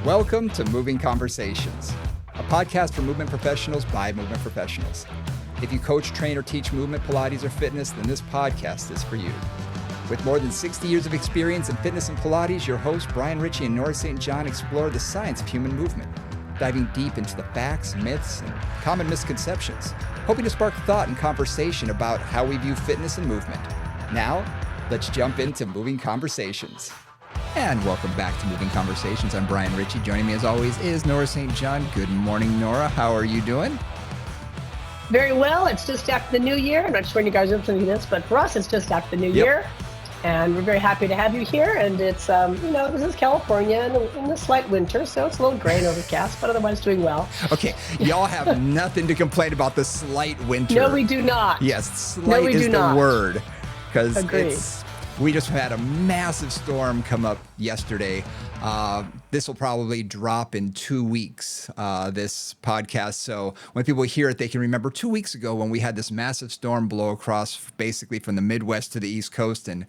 Welcome to Moving Conversations, a podcast for movement professionals by movement professionals. If you coach, train, or teach movement, Pilates, or fitness, then this podcast is for you. With more than 60 years of experience in fitness and Pilates, your hosts, Brian Ritchie and Nora St. John, explore the science of human movement, diving deep into the facts, myths, and common misconceptions, hoping to spark thought and conversation about how we view fitness and movement. Now, let's jump into Moving Conversations. And welcome back to Moving Conversations. I'm Brian Ritchie. Joining me as always is Nora St. John. Good morning, Nora. How are you doing? Very well. It's just after the new year. I'm not sure when you guys are listening to this, but for us, it's just after the new year. And we're very happy to have you here. And it's, this is California in the slight winter, so it's a little gray and overcast, but otherwise doing well. Okay, y'all have nothing to complain about the slight winter. No, we do not. Yes, slight is the word. Because we just had a massive storm come up yesterday. This will probably drop in 2 weeks, this podcast. So when people hear it, they can remember 2 weeks ago when we had this massive storm blow across basically from the Midwest to the East Coast. And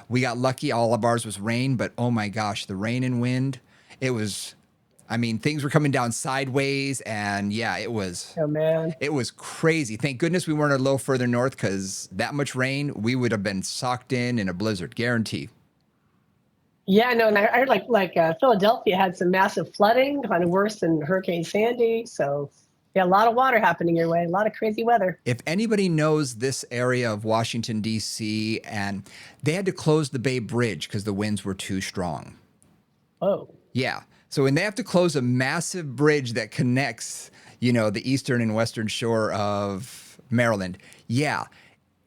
we got lucky. All of ours was rain. But oh my gosh, the rain and wind, things were coming down sideways. And yeah, it was. Oh, man. It was crazy. Thank goodness we weren't a little further north, because that much rain, we would have been socked in a blizzard, guarantee. Yeah, no, and I heard like Philadelphia had some massive flooding, kind of worse than Hurricane Sandy. So yeah, a lot of water happening your way, a lot of crazy weather. If anybody knows this area of Washington, D.C., and they had to close the Bay Bridge because the winds were too strong. Oh. Yeah. So when they have to close a massive bridge that connects, the eastern and western shore of Maryland, yeah,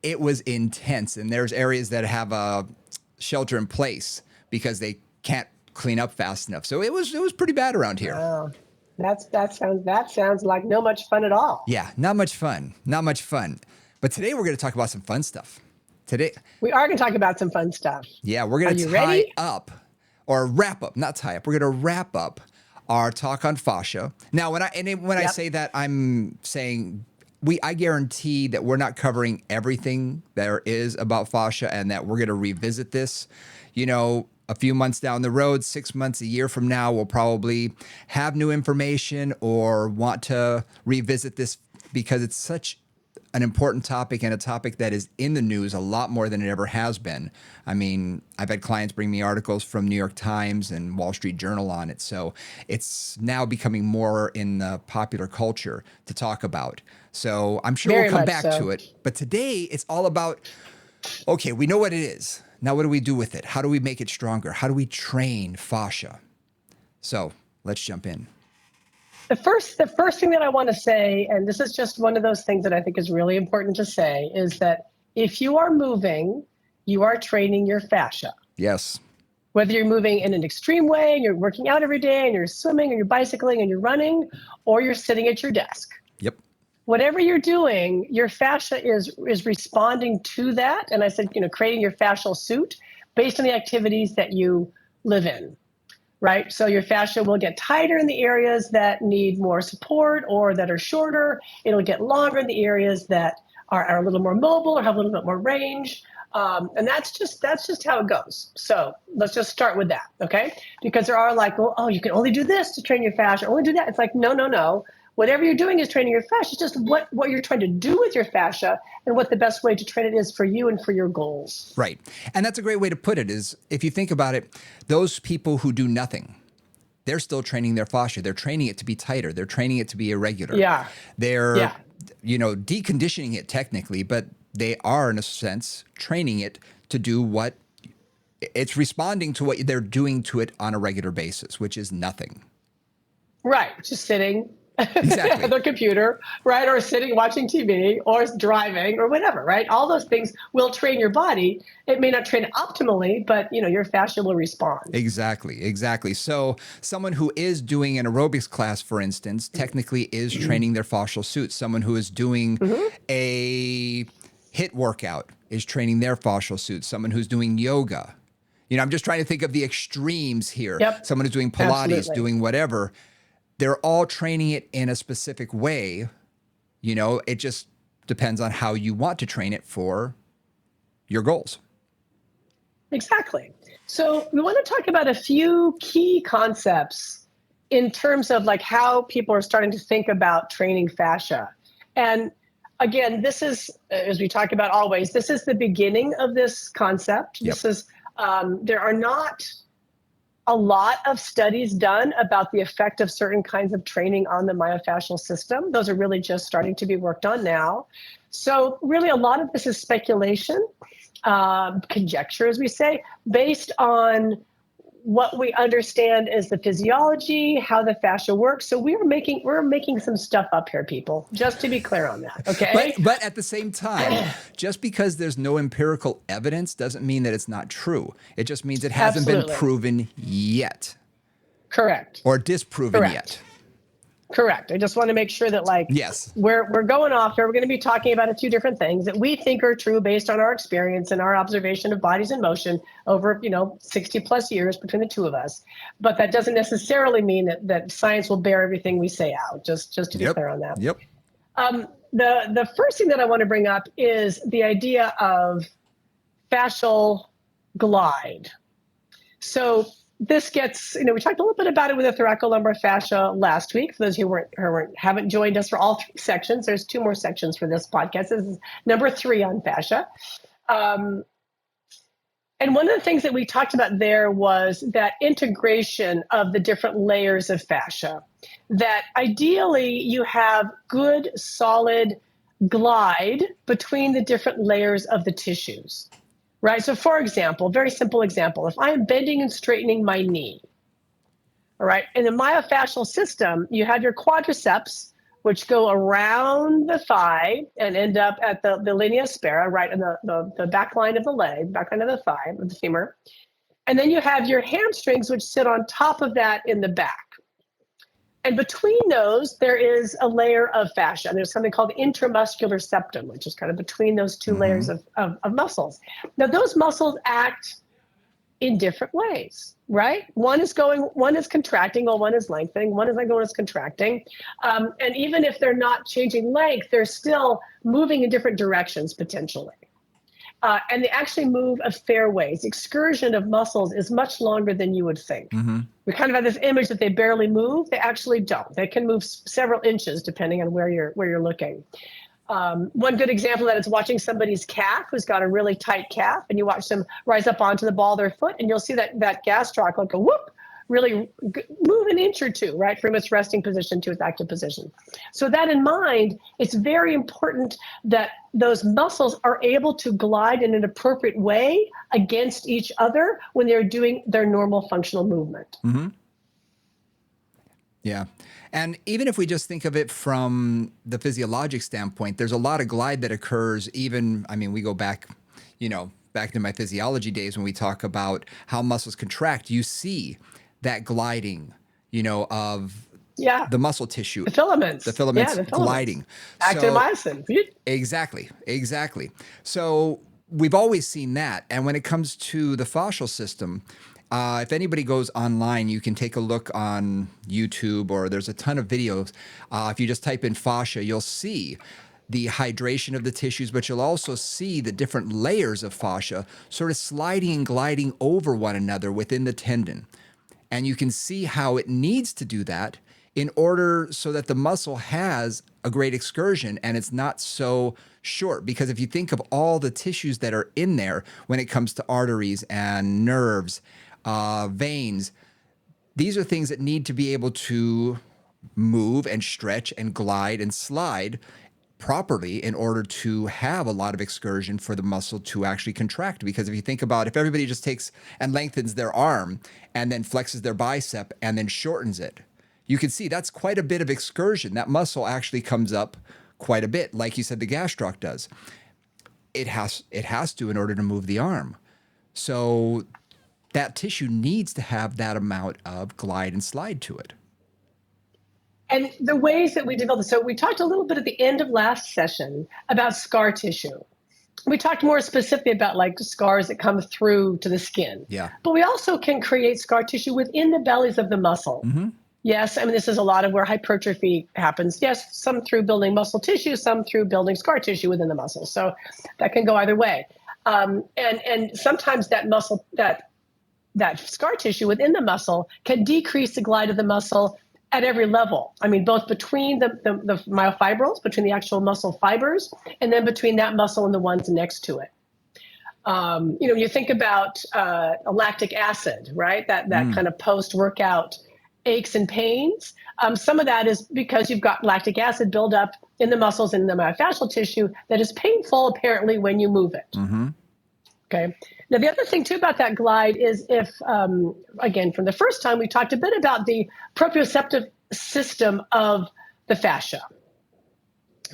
it was intense. And there's areas that have a shelter in place because they can't clean up fast enough. So it was pretty bad around here. Oh, that sounds like no much fun at all. Yeah, not much fun. But today we're going to talk about some fun stuff. We are going to talk about some fun stuff. Yeah, we're going to wrap up our talk on fascia. Now, when I say that, I'm saying I guarantee that we're not covering everything there is about fascia, and that we're going to revisit this, a few months down the road, 6 months, a year from now. We'll probably have new information or want to revisit this because it's such an important topic, and a topic that is in the news a lot more than it ever has been. I mean, I've had clients bring me articles from New York Times and Wall Street Journal on it. So it's now becoming more in the popular culture to talk about. So I'm sure we'll come back to it. But today it's all about, okay, we know what it is. Now what do we do with it? How do we make it stronger? How do we train fascia? So let's jump in. The first thing that I want to say, and this is just one of those things that I think is really important to say, is that if you are moving, you are training your fascia. Yes. Whether you're moving in an extreme way and you're working out every day and you're swimming and you're bicycling and you're running, or you're sitting at your desk. Yep. Whatever you're doing, your fascia is responding to that. And I said, creating your fascial suit based on the activities that you live in. Right? So your fascia will get tighter in the areas that need more support or that are shorter. It'll get longer in the areas that are a little more mobile or have a little bit more range. And that's just how it goes. So let's just start with that, okay? Because there are you can only do this to train your fascia, only do that. It's like, no. Whatever you're doing is training your fascia. It's just what you're trying to do with your fascia and what the best way to train it is for you and for your goals. Right. And that's a great way to put it, is if you think about it, those people who do nothing, they're still training their fascia. They're training it to be tighter. They're training it to be irregular. Yeah. They're, deconditioning it technically, but they are, in a sense, training it to do what it's responding to, what they're doing to it on a regular basis, which is nothing. Right. Just sitting. Exactly. Their computer, right? Or sitting watching TV or driving or whatever, right? All those things will train your body. It may not train optimally, but your fascia will respond. Exactly. So someone who is doing an aerobics class, for instance, technically is training their fascial suit. Someone who is doing a HIIT workout is training their fascial suit. Someone who's doing yoga. I'm just trying to think of the extremes here. Yep. Someone who's doing Pilates, doing whatever. They're all training it in a specific way. It just depends on how you want to train it for your goals. Exactly. So we want to talk about a few key concepts in terms of like how people are starting to think about training fascia. And again, this is, as we talk about always, this is the beginning of this concept. Yep. This is, there are not a lot of studies done about the effect of certain kinds of training on the myofascial system. Those are really just starting to be worked on now. So really a lot of this is speculation, conjecture, as we say, based on what we understand is the physiology, how the fascia works. So we're making some stuff up here, people, just to be clear on that. Okay. But at the same time, just because there's no empirical evidence doesn't mean that it's not true. It just means it hasn't been proven yet. Correct. Or disproven yet. Correct. I just want to make sure that yes, we're going off here. We're going to be talking about a few different things that we think are true based on our experience and our observation of bodies in motion over 60 plus years between the two of us. But that doesn't necessarily mean that science will bear everything we say out. Just to be clear on that. Yep. The first thing that I want to bring up is the idea of fascial glide. So this gets, we talked a little bit about it with the thoracolumbar fascia last week. For those who haven't joined us for all 3 sections, there's 2 more sections for this podcast. This is number 3 on fascia. And one of the things that we talked about there was that integration of the different layers of fascia, that ideally you have good, solid glide between the different layers of the tissues. Right. So, for example, very simple example, if I am bending and straightening my knee, all right, in the myofascial system, you have your quadriceps, which go around the thigh and end up at the linea aspera, right, in the back line of the leg, back line of the thigh, of the femur. And then you have your hamstrings, which sit on top of that in the back. And between those, there is a layer of fascia. And there's something called the intramuscular septum, which is kind of between those 2 layers of muscles. Now, those muscles act in different ways, right? One is contracting, while one is lengthening. One is contracting. And even if they're not changing length, they're still moving in different directions potentially. And they actually move a fair ways. The excursion of muscles is much longer than you would think. We kind of have this image that they barely move. They actually don't. They can move several inches depending on where you're looking. One good example of that is watching somebody's calf who's got a really tight calf, and you watch them rise up onto the ball of their foot, and you'll see that gastroc like a whoop, really move an inch or 2, right, from its resting position to its active position. So that in mind, it's very important that those muscles are able to glide in an appropriate way against each other when they're doing their normal functional movement. Yeah. And even if we just think of it from the physiologic standpoint, there's a lot of glide that occurs even, we go back, back to my physiology days when we talk about how muscles contract, you see that gliding, of the muscle tissue. The filaments. The filaments gliding. Actin-myosin. Exactly. So we've always seen that. And when it comes to the fascial system, if anybody goes online, you can take a look on YouTube, or there's a ton of videos. If you just type in fascia, you'll see the hydration of the tissues, but you'll also see the different layers of fascia sort of sliding and gliding over one another within the tendon. And you can see how it needs to do that in order so that the muscle has a great excursion and it's not so short. Because if you think of all the tissues that are in there when it comes to arteries and nerves, veins, these are things that need to be able to move and stretch and glide and slide properly in order to have a lot of excursion for the muscle to actually contract. Because if you think about, if everybody just takes and lengthens their arm and then flexes their bicep and then shortens it, you can see that's quite a bit of excursion. That muscle actually comes up quite a bit. Like you said, the gastroc does. It has to in order to move the arm. So that tissue needs to have that amount of glide and slide to it. And the ways that we develop this, so we talked a little bit at the end of last session about scar tissue. We talked more specifically about like scars that come through to the skin. Yeah. But we also can create scar tissue within the bellies of the muscle. Yes, this is a lot of where hypertrophy happens. Yes, some through building muscle tissue, some through building scar tissue within the muscle. So that can go either way. And sometimes that muscle, that scar tissue within the muscle can decrease the glide of the muscle at every level. I mean, both between the myofibrils, between the actual muscle fibers, and then between that muscle and the ones next to it. You think about lactic acid, right? That kind of post-workout aches and pains. Some of that is because you've got lactic acid buildup in the muscles and the myofascial tissue that is painful, apparently, when you move it. Okay. Now, the other thing, too, about that glide is if, again, from the first time, we talked a bit about the proprioceptive system of the fascia.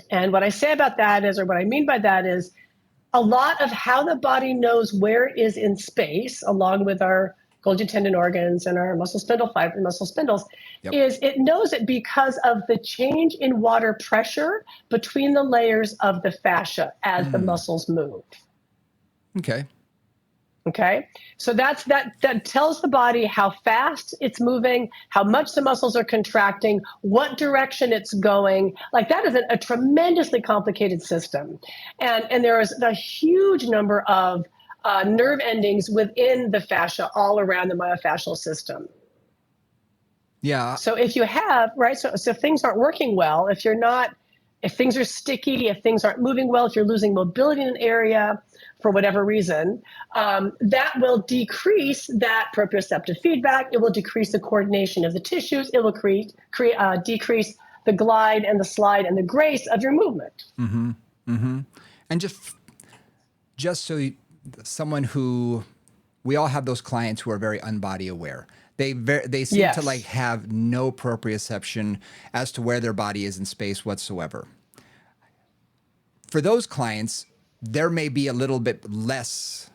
And what I say about that is, or what I mean by that is, a lot of how the body knows where it is in space, along with our Golgi tendon organs and our muscle spindle fiber, muscle spindles, is it knows it because of the change in water pressure between the layers of the fascia as the muscles move. Okay. So that tells the body how fast it's moving, how much the muscles are contracting, what direction it's going. Like that is a tremendously complicated system. And there is a huge number of nerve endings within the fascia all around the myofascial system. Yeah. So if you have, right, so if things aren't working well, if things are sticky, if things aren't moving well, if you're losing mobility in an area for whatever reason, that will decrease that proprioceptive feedback. It will decrease the coordination of the tissues. It will decrease the glide and the slide and the grace of your movement. And just so someone who, we all have those clients who are very unbody aware. They seem to like have no proprioception as to where their body is in space whatsoever. For those clients, there may be a little bit less,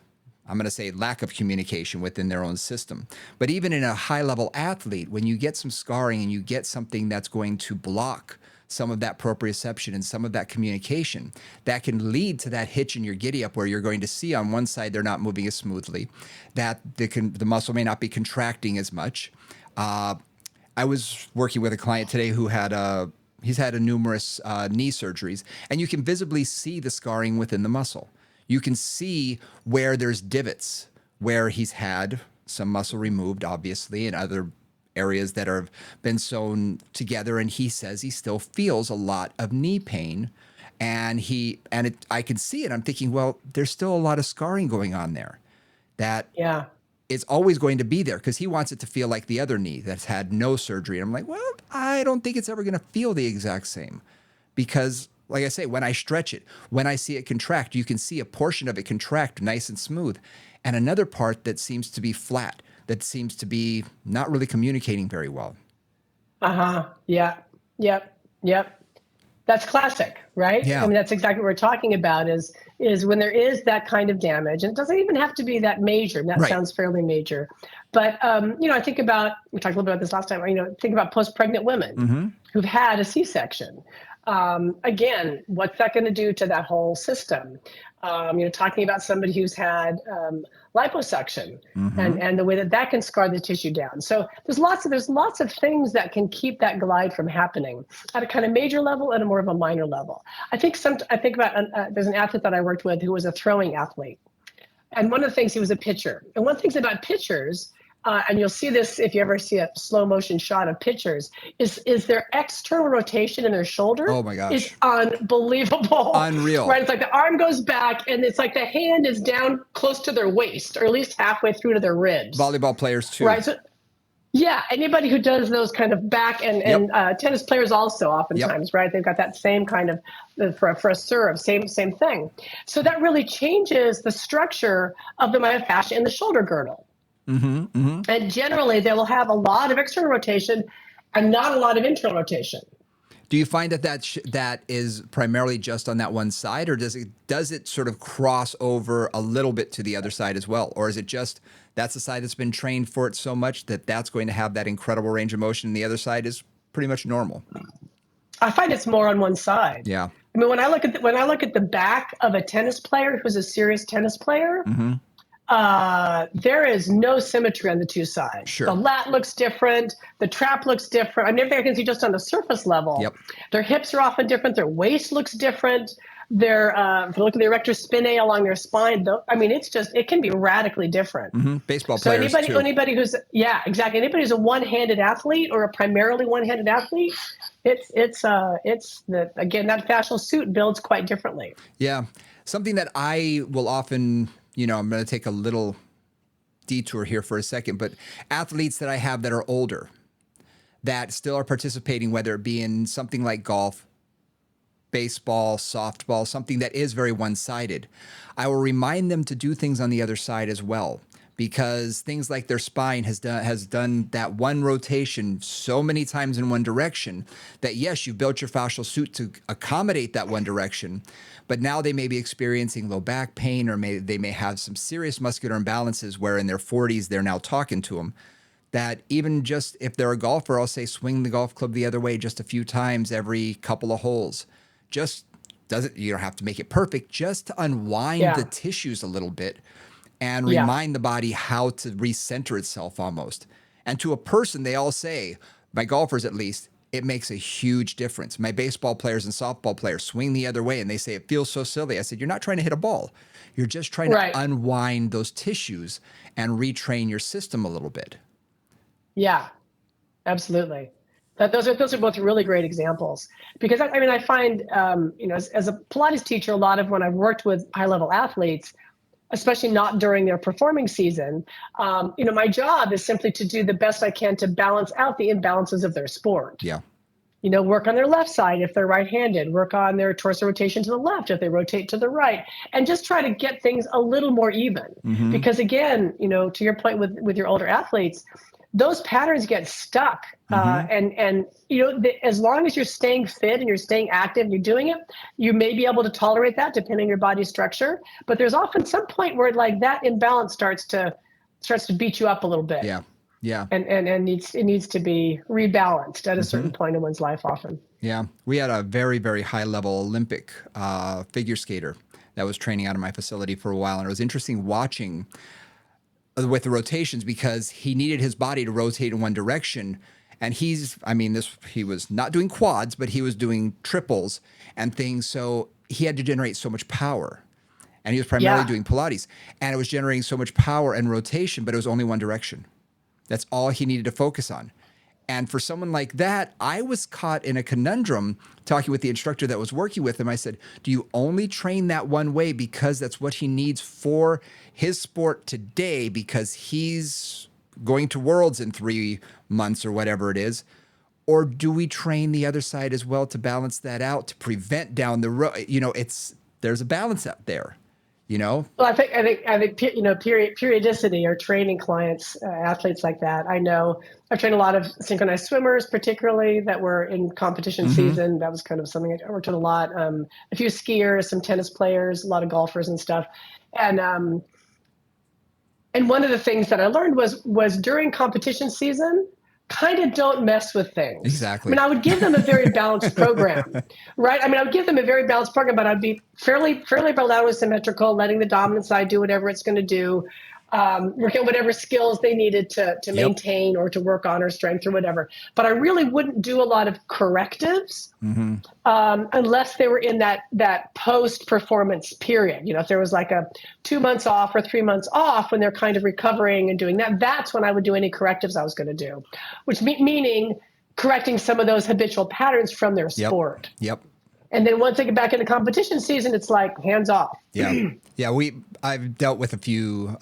I'm going to say, lack of communication within their own system. But even in a high-level athlete, when you get some scarring and you get something that's going to block some of that proprioception and some of that communication, that can lead to that hitch in your giddy up where you're going to see on one side they're not moving as smoothly, that the muscle may not be contracting as much. I was working with a client today who he's had numerous knee surgeries, and you can visibly see the scarring within the muscle. You can see where there's divots, where he's had some muscle removed, obviously, and other areas that have been sewn together. And he says he still feels a lot of knee pain. And I can see it. I'm thinking, well, there's still a lot of scarring going on there. That it's always going to be there because he wants it to feel like the other knee that's had no surgery. And I'm like, well, I don't think it's ever going to feel the exact same because, like I say, when I stretch it, when I see it contract, you can see a portion of it contract nice and smooth, and another part that seems to be flat, that seems to be not really communicating very well. Yep. That's classic, right? Yeah. I mean, that's exactly what we're talking about is when there is that kind of damage, and it doesn't even have to be that major. That sounds fairly major. But, I think about, we talked a little bit about this last time, think about post-pregnant women who've had a C-section. Again, what's that going to do to that whole system? Talking about somebody who's had liposuction and the way that can scar the tissue down. So there's lots of things that can keep that glide from happening at a kind of major level and a more of a minor level. I think about there's an athlete that I worked with who was a throwing athlete, and one of the things, he was a pitcher. And one of the things about pitchers, and you'll see this if you ever see a slow motion shot of pitchers, is their external rotation in their shoulder. Oh my gosh. Is unbelievable. Unreal. Right? It's like the arm goes back and it's like the hand is down close to their waist or at least halfway through to their ribs. Volleyball players too. Right. So, anybody who does those kind of back and tennis players also oftentimes, right? They've got that same kind of, for a serve, same thing. So that really changes the structure of the myofascia in the shoulder girdle. And generally, they will have a lot of external rotation and not a lot of internal rotation. Do you find that is primarily just on that one side, or does it sort of cross over a little bit to the other side as well? Or is it just that's the side that's been trained for it so much that that's going to have that incredible range of motion, and the other side is pretty much normal? I find it's more on one side. Yeah. I mean, when I look at the back of a tennis player who's a serious tennis player, there is no symmetry on the two sides. Sure. The lat looks different. The trap looks different. I mean, everything I can see just on the surface level. Yep. Their hips are often different. Their waist looks different. if you look at the erector spinae along their spine, though, I mean, it can be radically different. Baseball So players too. anybody who's, yeah, exactly. Anybody who's a one-handed athlete or a primarily one-handed athlete, again, that fascial suit builds quite differently. Yeah. Something that I will often, I'm going to take a little detour here for a second, but athletes that I have that are older, that still are participating, whether it be in something like golf, baseball, softball, something that is very one-sided, I will remind them to do things on the other side as well, because things like their spine has done that one rotation so many times in one direction that, yes, you've built your fascial suit to accommodate that one direction, but now they may be experiencing low back pain, or they may have some serious muscular imbalances where in their 40s they're now talking to them. That even just if they're a golfer, I'll say swing the golf club the other way just a few times every couple of holes. Just you don't have to make it perfect, just to unwind the tissues a little bit and remind the body how to recenter itself almost. And to a person, they all say, my golfers at least, it makes a huge difference. My baseball players and softball players swing the other way and they say, it feels so silly. I said, you're not trying to hit a ball. You're just trying to unwind those tissues and retrain your system a little bit. Yeah, absolutely. Those are both really great examples, because I find, as a Pilates teacher, a lot of when I've worked with high level athletes, especially not during their performing season, my job is simply to do the best I can to balance out the imbalances of their sport. Yeah. Work on their left side if they're right-handed, work on their torso rotation to the left if they rotate to the right, and just try to get things a little more even. Because again, to your point with your older athletes, those patterns get stuck. As long as you're staying fit and you're staying active and you're doing it, you may be able to tolerate that depending on your body structure. But there's often some point where like that imbalance starts to beat you up a little bit. Yeah. Yeah. And it needs to be rebalanced at a certain point in one's life often. Yeah. We had a very, very high level Olympic figure skater that was training out of my facility for a while. And it was interesting watching with the rotations, because he needed his body to rotate in one direction. And he was not doing quads, but he was doing triples and things. So he had to generate so much power. And he was primarily doing Pilates. And it was generating so much power and rotation, but it was only one direction. That's all he needed to focus on. And for someone like that, I was caught in a conundrum talking with the instructor that was working with him. I said, do you only train that one way because that's what he needs for his sport today, because he's going to Worlds in 3 months or whatever it is? Or do we train the other side as well to balance that out, to prevent down the road? There's a balance out there. Well, I think periodicity or training clients, athletes like that. I know I've trained a lot of synchronized swimmers, particularly that were in competition season. That was kind of something I worked with a lot. A few skiers, some tennis players, a lot of golfers and stuff. And one of the things that I learned was during competition season, kind of don't mess with things. Exactly. I would give them a very balanced program, right? I would give them a very balanced program, but I'd be fairly bilaterally symmetrical, letting the dominant side do whatever it's going to do, working on whatever skills they needed to maintain or to work on, or strength or whatever. But I really wouldn't do a lot of correctives unless they were in that post-performance period. If there was like a 2 months off or 3 months off when they're kind of recovering and doing that, that's when I would do any correctives I was going to do, which meaning correcting some of those habitual patterns from their sport. Yep. And then once they get back into competition season, it's like hands off. Yeah. I've dealt with a few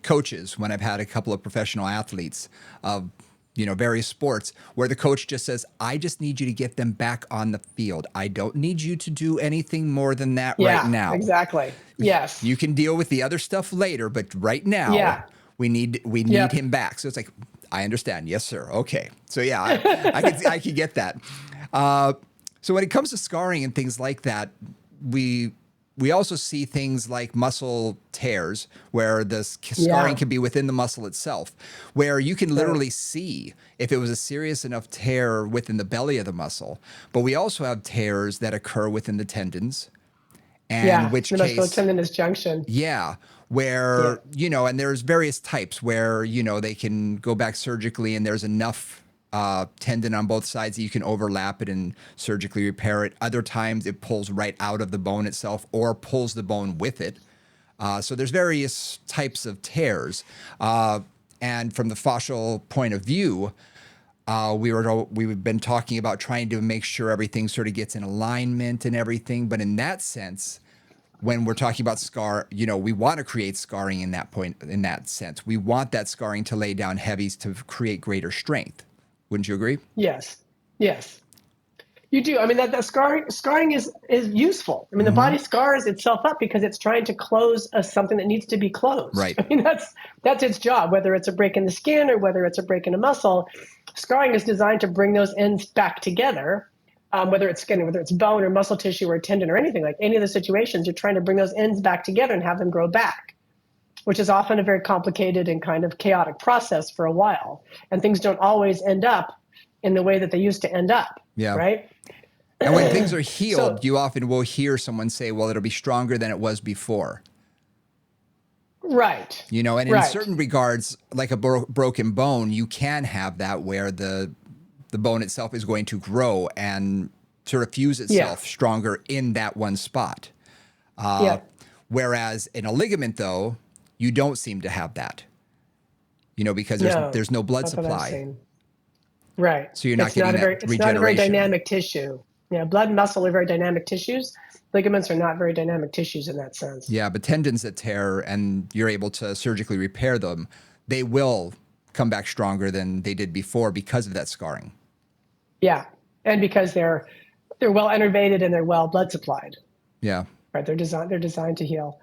coaches when I've had a couple of professional athletes of, various sports, where the coach just says, I just need you to get them back on the field. I don't need you to do anything more than that right now. Exactly. Yes. You can deal with the other stuff later, but right now we need him back. So it's like, I understand. Yes, sir. Okay. So yeah, I could get that. So when it comes to scarring and things like that, we also see things like muscle tears, where the scarring can be within the muscle itself, where you can literally see if it was a serious enough tear within the belly of the muscle. But we also have tears that occur within the tendons. And which the musculotendinous junction. Yeah. Where, and there's various types where, they can go back surgically and there's enough tendon on both sides. You can overlap it and surgically repair it. Other times it pulls right out of the bone itself or pulls the bone with it. So there's various types of tears. And from the fascial point of view, we've been talking about trying to make sure everything sort of gets in alignment and everything. But in that sense, when we're talking about scar, we want to create scarring in that sense. We want that scarring to lay down heavies to create greater strength. Wouldn't you agree? Yes. Yes. You do. I mean, that scarring is useful. I mean, the body scars itself up because it's trying to close something that needs to be closed. Right. I mean, that's its job, whether it's a break in the skin or whether it's a break in a muscle. Scarring is designed to bring those ends back together, whether it's skin, whether it's bone or muscle tissue or tendon or anything. Like any of the situations, you're trying to bring those ends back together and have them grow back, which is often a very complicated and kind of chaotic process for a while. And things don't always end up in the way that they used to end up. Yeah. Right. And when things are healed, you often will hear someone say, well, it'll be stronger than it was before. Right. And in certain regards, like a broken bone, you can have that where the bone itself is going to grow and sort of fuse itself stronger in that one spot. Whereas in a ligament, though, you don't seem to have that, because there's no blood supply. Right. So you're not getting that regeneration. It's not a very dynamic tissue. Yeah, blood and muscle are very dynamic tissues. Ligaments are not very dynamic tissues in that sense. Yeah, but tendons that tear and you're able to surgically repair them, they will come back stronger than they did before because of that scarring. Yeah, and because they're well innervated and they're well blood supplied. Yeah. Right. They're designed to heal.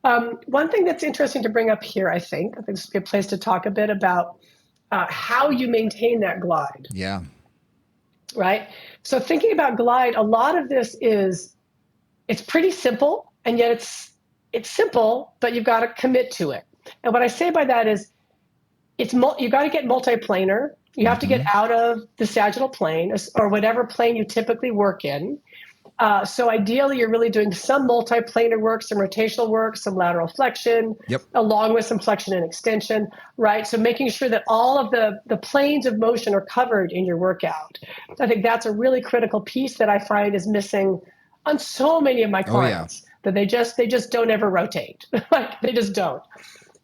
One thing that's interesting to bring up here, I think this is a good place to talk a bit about how you maintain that glide. Yeah. Right. So thinking about glide, a lot of this it's pretty simple, and yet it's simple, but you've got to commit to it. And what I say by that is you've got to get multiplanar. You have to get out of the sagittal plane or whatever plane you typically work in. So ideally, you're really doing some multiplanar work, some rotational work, some lateral flexion, along with some flexion and extension, right? So making sure that all of the planes of motion are covered in your workout. I think that's a really critical piece that I find is missing on so many of my clients, that they just don't ever rotate. Like they just don't.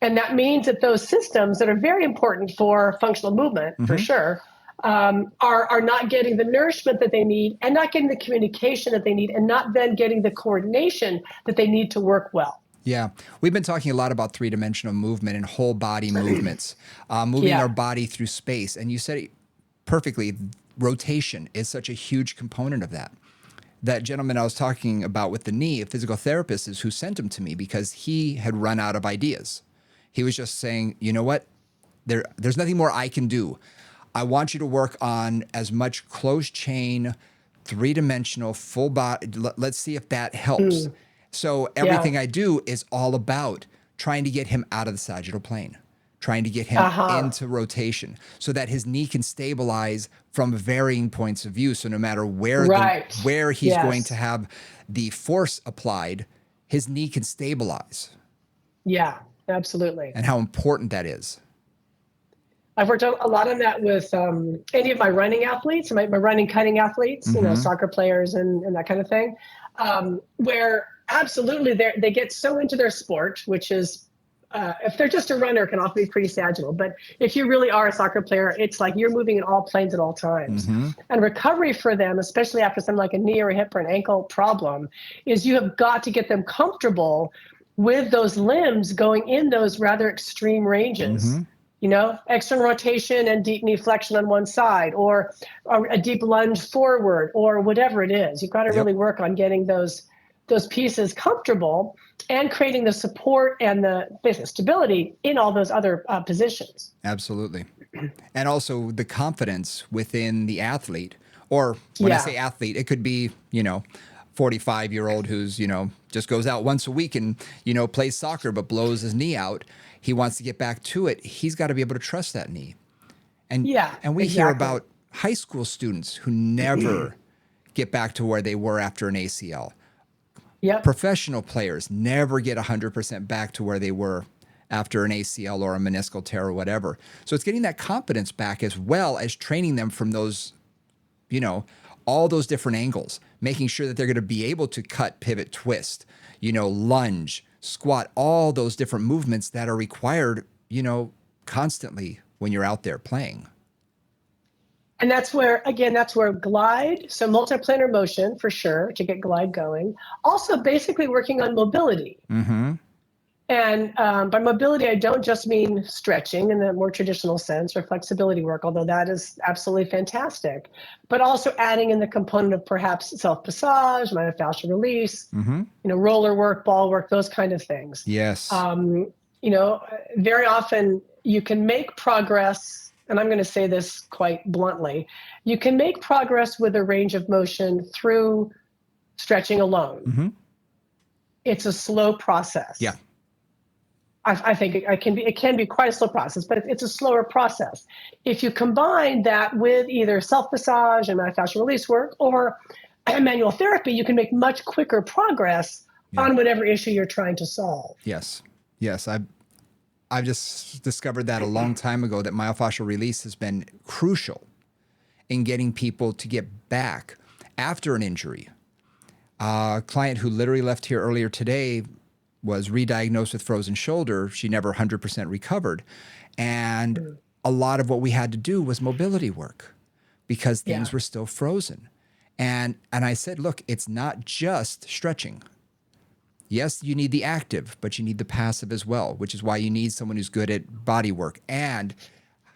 And that means that those systems that are very important for functional movement, for sure, are not getting the nourishment that they need and not getting the communication that they need and not then getting the coordination that they need to work well. Yeah. We've been talking a lot about three-dimensional movement and whole body movements, moving our body through space. And you said it perfectly, rotation is such a huge component of that. That gentleman I was talking about with the knee, a physical therapist, is who sent him to me because he had run out of ideas. He was just saying, you know what? There's nothing more I can do. I want you to work on as much closed chain, three-dimensional, full body. Let's see if that helps. So everything I do is all about trying to get him out of the sagittal plane, trying to get him into rotation so that his knee can stabilize from varying points of view. So no matter where he's going to have the force applied, his knee can stabilize. Yeah, absolutely. And how important that is. I've worked a lot on that with any of my running athletes, my running cutting athletes, soccer players and that kind of thing, where absolutely they get so into their sport, which is, if they're just a runner, it can often be pretty sagittal. But if you really are a soccer player, it's like you're moving in all planes at all times. And recovery for them, especially after something like a knee or a hip or an ankle problem, is you have got to get them comfortable with those limbs going in those rather extreme ranges. External rotation and deep knee flexion on one side, or a deep lunge forward, or whatever it is. You've got to really work on getting those pieces comfortable and creating the support and the basic stability in all those other positions. Absolutely. And also the confidence within the athlete, or when I say athlete, it could be, 45-year-old who's, just goes out once a week and, plays soccer, but blows his knee out. He wants to get back to it. He's got to be able to trust that knee. And we hear about high school students who never get back to where they were after an ACL. Professional players never get 100% back to where they were after an ACL or a meniscal tear or whatever. So it's getting that confidence back as well as training them from those, all those different angles, making sure that they're going to be able to cut, pivot, twist, lunge, squat, all those different movements that are required, constantly when you're out there playing. And that's where glide, so multiplanar motion for sure to get glide going. Also basically working on mobility. Mm-hmm. And by mobility, I don't just mean stretching in the more traditional sense or flexibility work, although that is absolutely fantastic, but also adding in the component of perhaps self-passage, myofascial release, roller work, ball work, those kind of things. Yes. Very often you can make progress, and I'm going to say this quite bluntly, you can make progress with a range of motion through stretching alone. Mm-hmm. It's a slow process. Yeah. I think it can be quite a slow process, but it's a slower process. If you combine that with either self-massage and myofascial release work or manual therapy, you can make much quicker progress on whatever issue you're trying to solve. Yes. I've just discovered that a long time ago that myofascial release has been crucial in getting people to get back after an injury. A client who literally left here earlier today was re-diagnosed with frozen shoulder. She never 100% recovered. And a lot of what we had to do was mobility work because things were still frozen. And I said, look, it's not just stretching. Yes, you need the active, but you need the passive as well, which is why you need someone who's good at body work and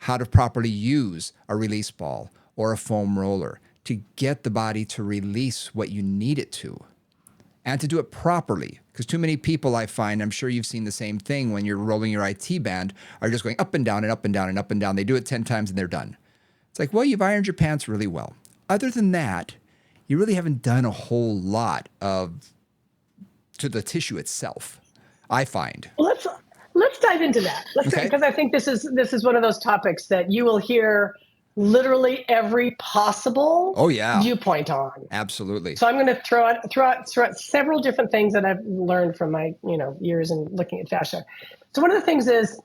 how to properly use a release ball or a foam roller to get the body to release what you need it to. And to do it properly, because too many people I find, I'm sure you've seen the same thing when you're rolling your IT band, are just going up and down and up and down and up and down. They do it 10 times and they're done. It's like, well, you've ironed your pants really well. Other than that, you really haven't done a whole lot to the tissue itself, I find. Well, let's dive into that. Because I think this is one of those topics that you will hear literally every possible viewpoint on. Absolutely. So I'm going to throw out several different things that I've learned from my years in looking at fascia. So one of the things is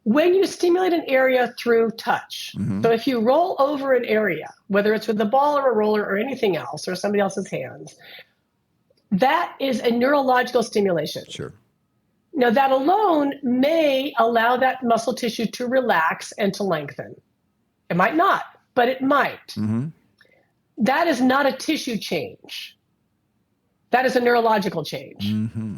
when you stimulate an area through touch. So if you roll over an area, whether it's with the ball or a roller or anything else or somebody else's hands, that is a neurological stimulation. Sure. Now that alone may allow that muscle tissue to relax and to lengthen. It might not, but it might. That is not a tissue change. That is a neurological change.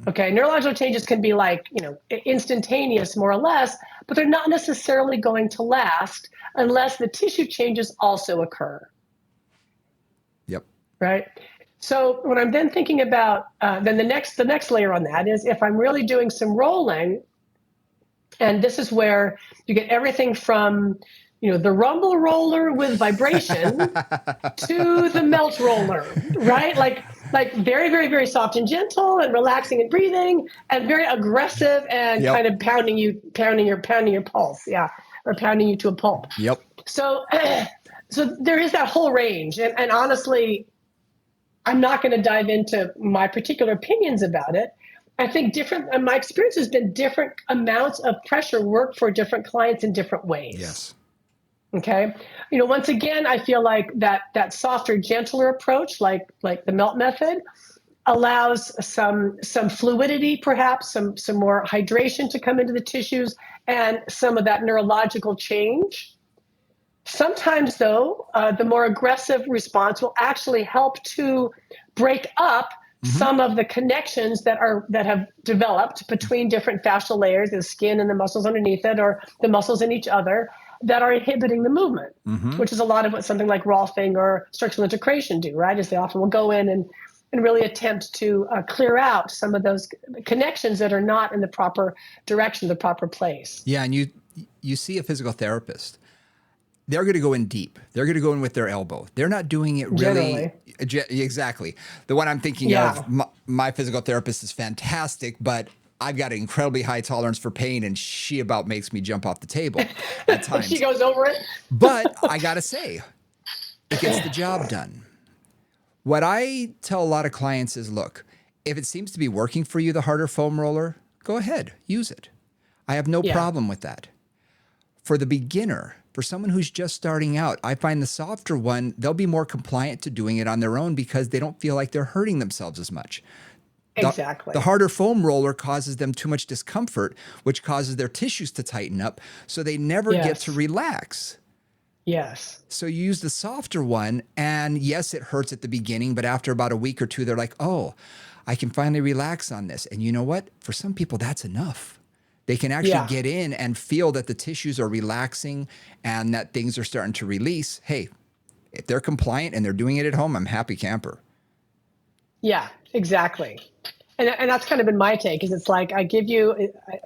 Okay, neurological changes can be like, instantaneous more or less, but they're not necessarily going to last unless the tissue changes also occur. Yep. Right? So when I'm then thinking about, then the next layer on that is if I'm really doing some rolling, and this is where you get everything from the rumble roller with vibration to the melt roller, right? Like very, very, very soft and gentle and relaxing and breathing and very aggressive and kind of pounding your pulse. Yeah. Or pounding you to a pulp. Yep. So there is that whole range. And honestly, I'm not going to dive into my particular opinions about it. I think my experience has been different amounts of pressure work for different clients in different ways. Yes. Okay. Once again, I feel like that softer, gentler approach, like the melt method, allows some fluidity, perhaps some more hydration to come into the tissues and some of that neurological change. Sometimes, though, the more aggressive response will actually help to break up some of the connections that have developed between different fascial layers, the skin and the muscles underneath it, or the muscles in each other, that are inhibiting the movement, which is a lot of what something like Rolfing or structural integration do, right? Is they often will go in and really attempt to clear out some of those connections that are not in the proper direction, the proper place. Yeah, and you see a physical therapist, they're going to go in deep. They're going to go in with their elbow. They're not doing it really. Exactly. The one I'm thinking of, my physical therapist is fantastic, but I've got an incredibly high tolerance for pain, and she about makes me jump off the table at times. She goes over it. But I got to say, it gets the job done. What I tell a lot of clients is, look, if it seems to be working for you, the harder foam roller, go ahead, use it. I have no Yeah. problem with that. For the beginner, for someone who's just starting out, I find the softer one, they'll be more compliant to doing it on their own because they don't feel like they're hurting themselves as much. The Exactly. harder foam roller causes them too much discomfort, which causes their tissues to tighten up, so they never get to Yes. relax. Yes. So you use the softer one, and yes, it hurts at the beginning, but after about a week or two, they're like, oh, I can finally relax on this. And you know what? For some people, that's enough. They can actually Yeah. get in and feel that the tissues are relaxing and that things are starting to release. Hey, if they're compliant and they're doing it at home, I'm happy camper. Yeah, exactly. And that's kind of been my take, is it's like I give you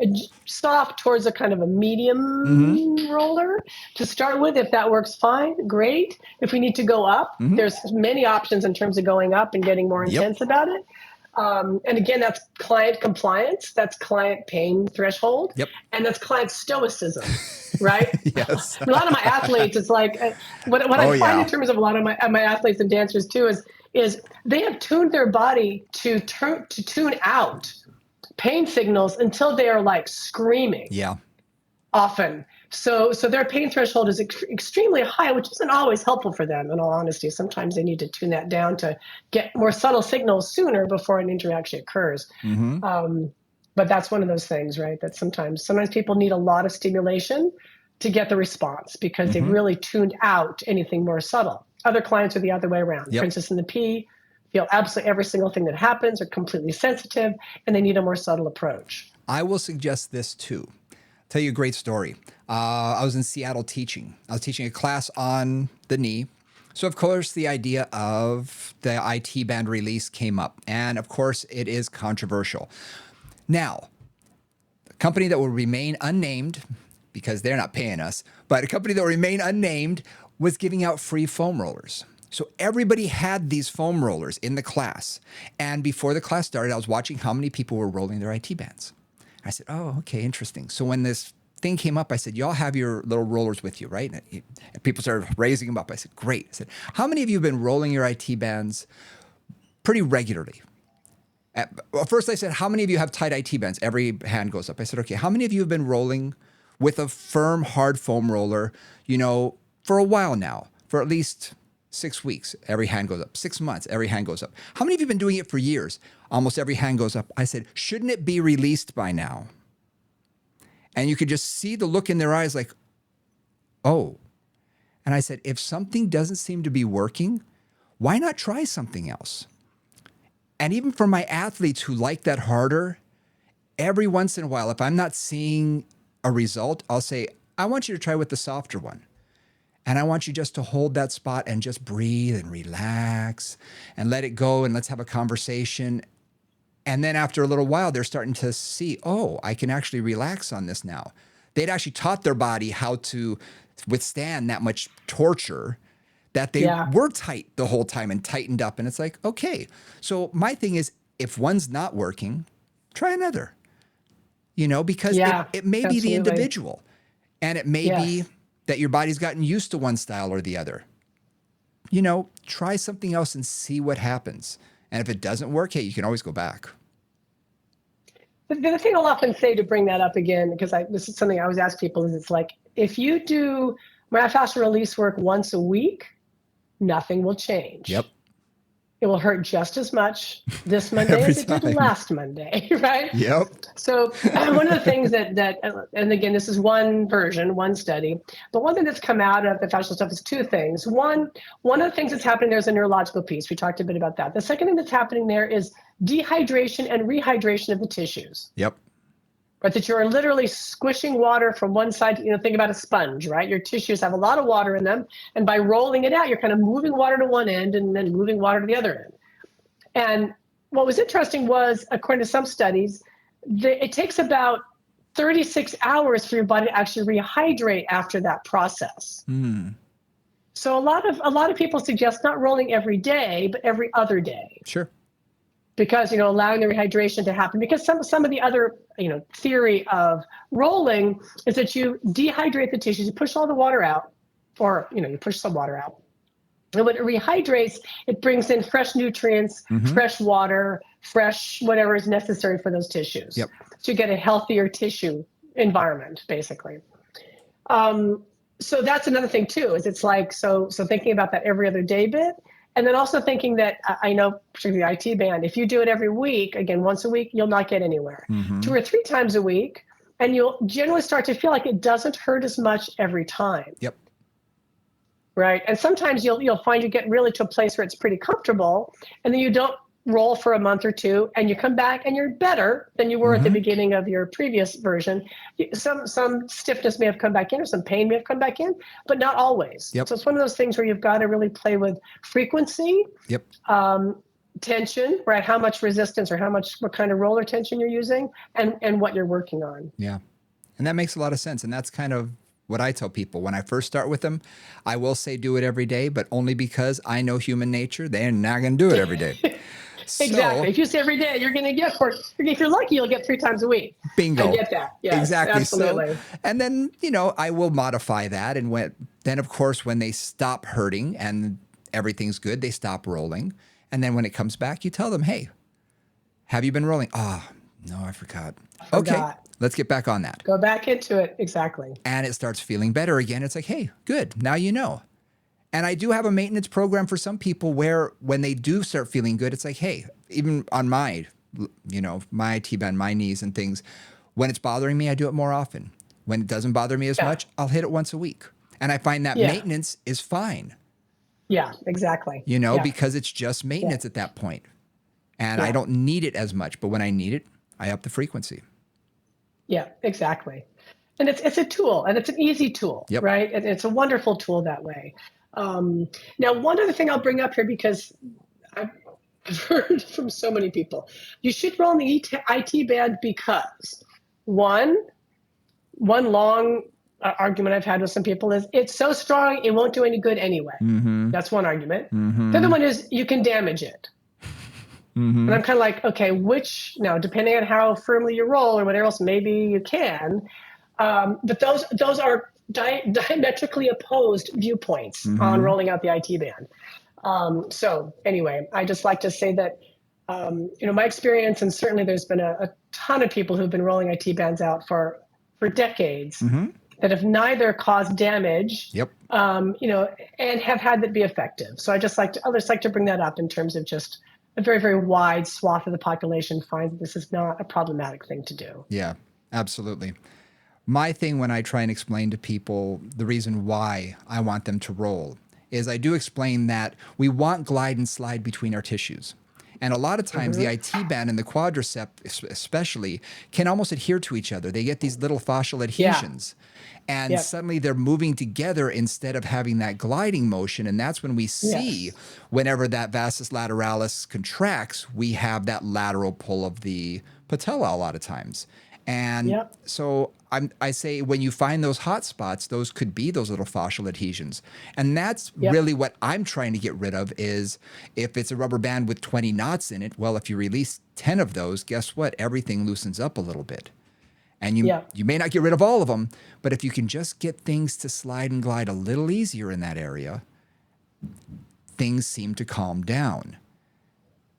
a soft towards a kind of a medium roller to start with. If that works, fine, great. If we need to go up, there's many options in terms of going up and getting more intense about it. And again, that's client compliance, that's client pain threshold, and that's client stoicism, right? Yes. A lot of my athletes, it's like what I find in terms of a lot of my athletes and dancers too is they have tuned their body to tune out pain signals until they are like screaming. Yeah. Often. So their pain threshold is extremely high, which isn't always helpful for them, in all honesty. Sometimes they need to tune that down to get more subtle signals sooner before an injury actually occurs. But that's one of those things, right? That sometimes people need a lot of stimulation to get the response because they've really tuned out anything more subtle. Other clients are the other way around. Princess and the Pea feel absolutely every single thing that happens, are completely sensitive, and they need a more subtle approach. I will suggest this too. Tell you a great story. I was in Seattle teaching. I was teaching a class on the knee. So, of course, the idea of the IT band release came up. And, of course, it is controversial. Now, a company that will remain unnamed, because they're not paying us, but a company that will remain unnamed was giving out free foam rollers. So everybody had these foam rollers in the class. And before the class started, I was watching how many people were rolling their IT bands. I said, oh, okay, interesting. So when this thing came up, I said, y'all have your little rollers with you, right? And people started raising them up. I said, great. I said, how many of you have been rolling your IT bands pretty regularly? Well, first I said, how many of you have tight IT bands? Every hand goes up. I said, okay, how many of you have been rolling with a firm, hard foam roller, for a while now, for at least 6 weeks? Every hand goes up. 6 months, every hand goes up. How many of you have been doing it for years? Almost every hand goes up. I said, shouldn't it be released by now? And you could just see the look in their eyes like, oh. And I said, if something doesn't seem to be working, why not try something else? And even for my athletes who like that harder, every once in a while, if I'm not seeing a result, I'll say, I want you to try with the softer one. And I want you just to hold that spot and just breathe and relax and let it go and let's have a conversation. And then after a little while, they're starting to see, oh, I can actually relax on this now. They'd actually taught their body how to withstand that much torture, that they were tight the whole time and tightened up. And it's like, okay. So my thing is, if one's not working, try another, because it may be the individual, and it may be that your body's gotten used to one style or the other. Try something else and see what happens. And if it doesn't work, hey, you can always go back. The thing I'll often say, to bring that up again, because this is something I always ask people, is it's like, if you do myofascial release work once a week, nothing will change. Yep. It will hurt just as much this Monday as it did last Monday, right? Yep. So one of the things that, and again, this is one version, one study, but one thing that's come out of the fascial stuff is two things. One of the things that's happening there is a neurological piece. We talked a bit about that. The second thing that's happening there is dehydration and rehydration of the tissues. Yep. Right, that you're literally squishing water from one side. Think about a sponge, right? Your tissues have a lot of water in them, and by rolling it out, you're kind of moving water to one end and then moving water to the other end. And what was interesting was, according to some studies, it takes about 36 hours for your body to actually rehydrate after that process. So a lot of people suggest not rolling every day, but every other day. Sure. Because, allowing the rehydration to happen, because some of the other, theory of rolling is that you dehydrate the tissues, you push all the water out, or, you push some water out. And when it rehydrates, it brings in fresh nutrients, fresh water, fresh whatever is necessary for those tissues. Yep. So you get a healthier tissue environment, basically. So that's another thing too, is it's like, so thinking about that every other day bit. And then also thinking that I know, particularly the IT band, if you do it every week, again, once a week, you'll not get anywhere. 2 or 3 times a week, and you'll generally start to feel like it doesn't hurt as much every time. Yep. Right. And sometimes you'll find you get really to a place where it's pretty comfortable, and then you don't roll for a month or two, and you come back and you're better than you were at the beginning of your previous version. Some stiffness may have come back in, or some pain may have come back in, but not always. Yep. So it's one of those things where you've got to really play with frequency, Yep. tension, right? How much resistance or what kind of roller tension you're using, and what you're working on. Yeah. And that makes a lot of sense. And that's kind of what I tell people when I first start with them. I will say do it every day, but only because I know human nature. They're not going to do it every day. Exactly. If you say every day, you're going to get if you're lucky, you'll get 3 times a week. Bingo. I get that. Yes, exactly. absolutely. So, and then, I will modify that. And then of course, when they stop hurting and everything's good, they stop rolling. And then when it comes back, you tell them, hey, have you been rolling? Oh, no, I forgot. Okay, let's get back on that. Go back into it. Exactly. And it starts feeling better again. It's like, hey, good. Now you know. And I do have a maintenance program for some people where when they do start feeling good, it's like, hey, even on my T-band, my knees and things, when it's bothering me, I do it more often. When it doesn't bother me as much, I'll hit it once a week. And I find that maintenance is fine. Yeah, exactly. Because it's just maintenance at that point. And I don't need it as much. But when I need it, I up the frequency. Yeah, exactly. And it's a tool, and it's an easy tool, right? And it's a wonderful tool that way. Now, one other thing I'll bring up here, because I've heard from so many people, you should roll in the IT band because one long argument I've had with some people is it's so strong, it won't do any good anyway. That's one argument. The other one is you can damage it. And I'm kind of like, okay, now, depending on how firmly you roll or whatever else, maybe you can. But those are diametrically opposed viewpoints on rolling out the IT band. So anyway, I just like to say that, my experience, and certainly there's been a ton of people who've been rolling IT bands out for decades that have neither caused damage, and have had that be effective. So I just like to bring that up in terms of just a very, very wide swath of the population finds that this is not a problematic thing to do. Yeah, absolutely. My thing when I try and explain to people the reason why I want them to roll is I do explain that we want glide and slide between our tissues. And a lot of times the IT band and the quadricep especially can almost adhere to each other. They get these little fascial adhesions. And suddenly they're moving together instead of having that gliding motion. And that's when we see whenever that vastus lateralis contracts, we have that lateral pull of the patella a lot of times. And so I say when you find those hot spots, those could be those little fascial adhesions. And that's really what I'm trying to get rid of is if it's a rubber band with 20 knots in it, well, if you release 10 of those, guess what? Everything loosens up a little bit. And you may not get rid of all of them, but if you can just get things to slide and glide a little easier in that area, things seem to calm down.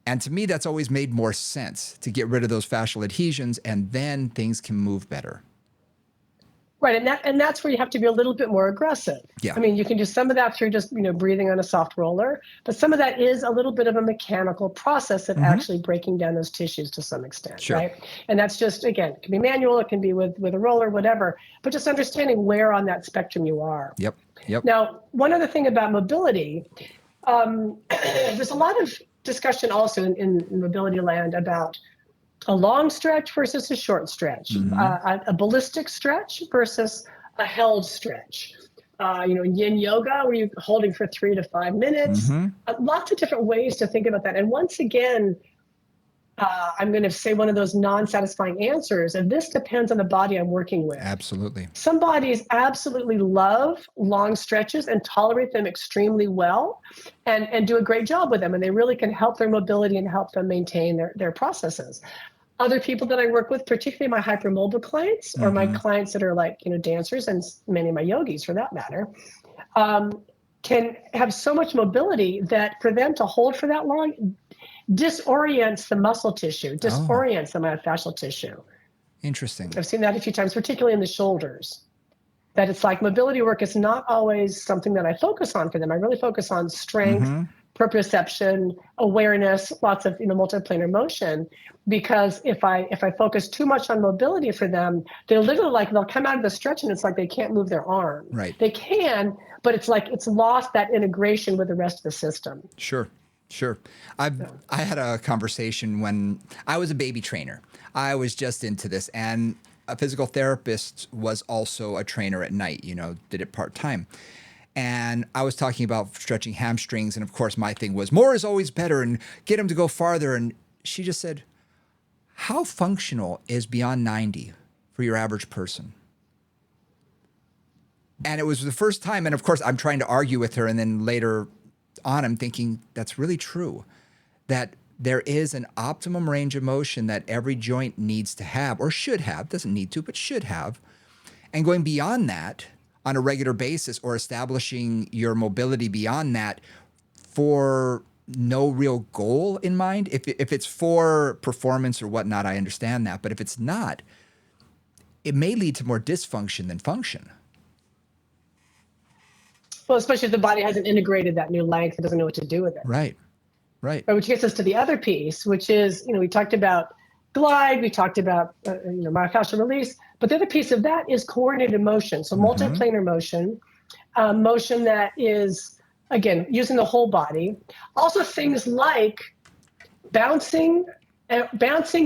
And to me, that's always made more sense to get rid of those fascial adhesions, and then things can move better. Right, and that's where you have to be a little bit more aggressive. Yeah. I mean, you can do some of that through just breathing on a soft roller, but some of that is a little bit of a mechanical process of actually breaking down those tissues to some extent, right? And that's just, again, it can be manual, it can be with a roller, whatever, but just understanding where on that spectrum you are. Yep. Now, one other thing about mobility, there's a lot of discussion also in mobility land about a long stretch versus a short stretch, a ballistic stretch versus a held stretch. Yin yoga, where you're holding for 3 to 5 minutes. Lots of different ways to think about that. And once again, I'm going to say one of those non-satisfying answers, and this depends on the body I'm working with. Absolutely. Some bodies absolutely love long stretches and tolerate them extremely well and do a great job with them. And they really can help their mobility and help them maintain their processes. Other people that I work with, particularly my hypermobile clients or my clients that are like, dancers and many of my yogis for that matter, can have so much mobility that for them to hold for that long disorients the muscle tissue, disorients the myofascial tissue. Interesting. I've seen that a few times, particularly in the shoulders. That it's like mobility work is not always something that I focus on for them. I really focus on strength, proprioception, awareness, lots of multiplanar motion. Because if I focus too much on mobility for them, they'll come out of the stretch and it's like they can't move their arm. Right. They can, but it's like it's lost that integration with the rest of the system. Sure. I had a conversation when I was a baby trainer. I was just into this, and a physical therapist was also a trainer at night, did it part-time. And I was talking about stretching hamstrings. And of course, my thing was more is always better and get them to go farther. And she just said, how functional is beyond 90 for your average person? And it was the first time. And of course, I'm trying to argue with her. And then later on, I'm thinking that's really true, that there is an optimum range of motion that every joint needs to have, or should have, doesn't need to, but should have. And going beyond that on a regular basis, or establishing your mobility beyond that for no real goal in mind. If it's for performance or whatnot, I understand that. But if it's not, it may lead to more dysfunction than function. Well, especially if the body hasn't integrated that new length, it doesn't know what to do with it. Right. Which gets us to the other piece, which is, we talked about glide, we talked about myofascial release, but the other piece of that is coordinated motion. So multiplanar motion, motion that is, again, using the whole body. Also things like bouncing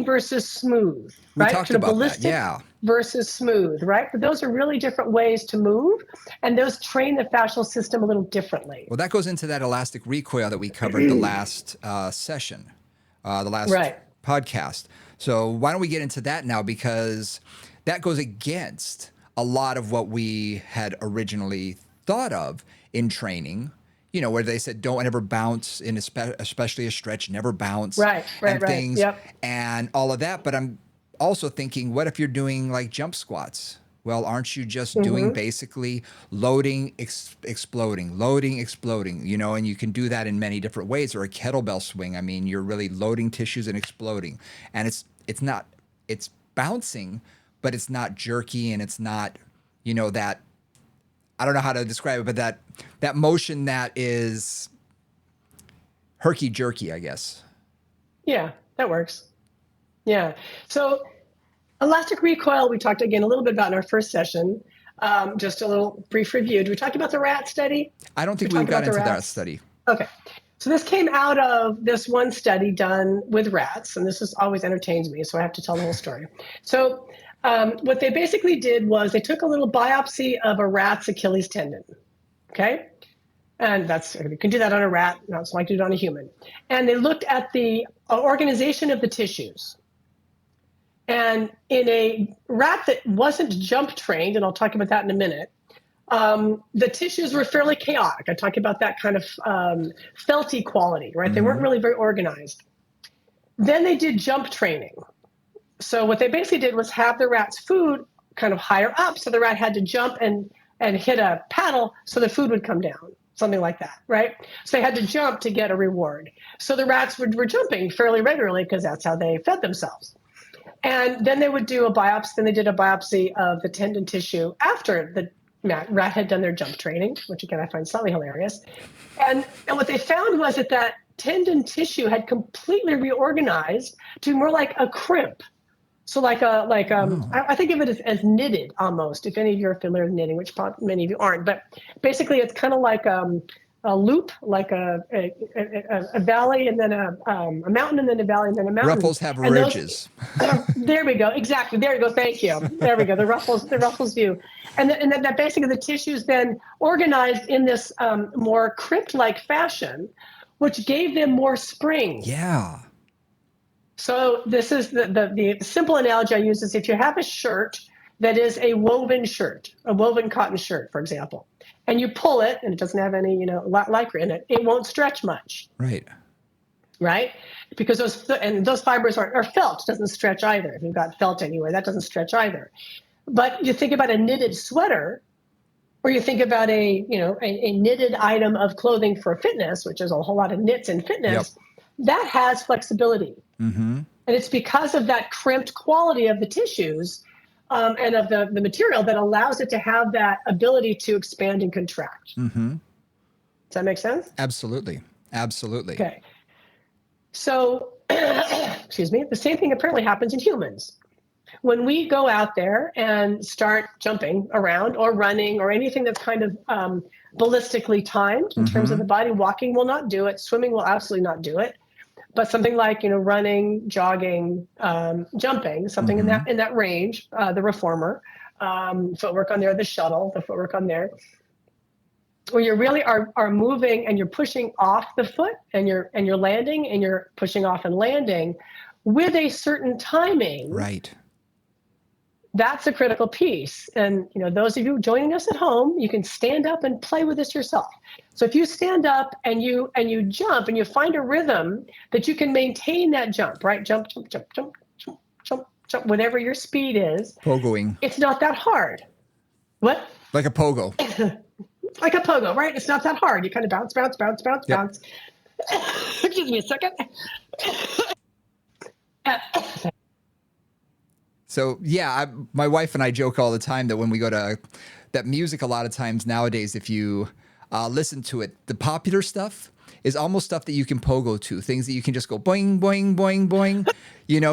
versus smooth, right? We talked about ballistic that, yeah. Versus smooth, right? But those are really different ways to move, and those train the fascial system a little differently. Well, that goes into that elastic recoil that we covered the last session, the last podcast. So why don't we get into that now? Because that goes against a lot of what we had originally thought of in training, where they said don't ever bounce in especially a stretch, never bounce, and things, and all of that. But I'm also thinking, what if you're doing like jump squats? Well, aren't you just doing basically loading, exploding, loading, exploding, and you can do that in many different ways. Or a kettlebell swing. I mean, you're really loading tissues and exploding, and it's bouncing, but it's not jerky, and it's not, that, I don't know how to describe it, but that motion that is herky-jerky, I guess. Yeah, that works. Yeah. So elastic recoil, we talked again a little bit about in our first session. Just a little brief review. Did we talk about the rat study? I don't think we got into that study. Okay. So this came out of this one study done with rats, and this always entertains me, so I have to tell the whole story. So what they basically did was they took a little biopsy of a rat's Achilles tendon, okay? And you can do that on a rat, not so like to do it on a human. And they looked at the organization of the tissues. And in a rat that wasn't jump trained, and I'll talk about that in a minute, the tissues were fairly chaotic. I talk about that kind of felty quality, right? They weren't really very organized. Then they did jump training. So what they basically did was have the rat's food kind of higher up, so the rat had to jump and hit a paddle so the food would come down, something like that, right? So they had to jump to get a reward. So the rats were jumping fairly regularly because that's how they fed themselves. And then they would do a biopsy. Then they did a biopsy of the tendon tissue after the rat had done their jump training, which again I find slightly hilarious. And what they found was that tendon tissue had completely reorganized to more like a crimp. So I think of it as knitted almost. If any of you are familiar with knitting, which many of you aren't, but basically it's kind of like a loop, like a valley, and then a mountain, and then a valley, and then a mountain. Ruffles have ridges. There we go. Exactly. There we go. Thank you. There we go. The ruffles view, and then that basically the tissues then organized in this more crypt-like fashion, which gave them more spring. Yeah. So this is the simple analogy I use is if you have a shirt that is a woven shirt, a woven cotton shirt, for example, and you pull it and it doesn't have any, lycra in it, it won't stretch much. Right? Because those fibers are felt, doesn't stretch either. If you've got felt anywhere, that doesn't stretch either. But you think about a knitted sweater, or you think about a knitted item of clothing for fitness, which is a whole lot of knits in fitness, that has flexibility. And it's because of that crimped quality of the tissues and of the material that allows it to have that ability to expand and contract. Mm-hmm. Does that make sense? Absolutely. Absolutely. Okay. So, excuse me, the same thing apparently happens in humans. When we go out there and start jumping around or running or anything that's kind of ballistically timed in terms of the body, walking will not do it. Swimming will absolutely not do it. But something like, running, jogging, jumping, something in that range, the reformer, footwork on there, the shuttle, the footwork on there, where you really are moving and you're pushing off the foot and you're landing and you're pushing off and landing with a certain timing. Right. That's a critical piece. And those of you joining us at home, you can stand up and play with this yourself. So if you stand up and you jump and you find a rhythm that you can maintain that jump, right? Jump, jump, jump, jump, jump, jump, jump, whatever your speed is. Pogoing. It's not that hard. What? Like a pogo. Like a pogo, right? It's not that hard. You kind of bounce, bounce, bounce, bounce, Yep. bounce. Excuse me a second. So yeah, my wife and I joke all the time that when we go to that music, a lot of times nowadays, if you listen to it, the popular stuff is almost stuff that you can pogo to, things that you can just go boing, boing, boing, boing,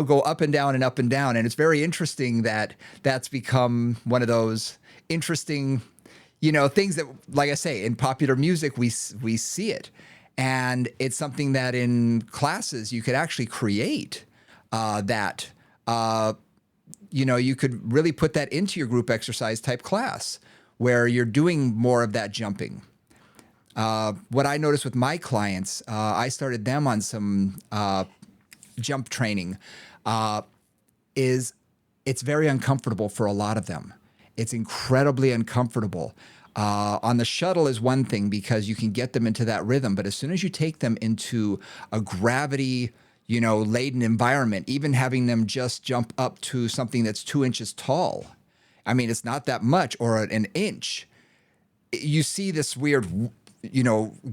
go up and down and up and down. And it's very interesting that that's become one of those interesting, things that, like I say, in popular music, we see it. And it's something that in classes you could actually create that. You could really put that into your group exercise type class where you're doing more of that jumping. What I noticed with my clients, I started them on some jump training, is it's very uncomfortable for a lot of them. It's incredibly uncomfortable. On the shuttle is one thing because you can get them into that rhythm, but as soon as you take them into a gravity laden environment, even having them just jump up to something that's 2 inches tall. I mean, it's not that much, or an inch. You see this weird,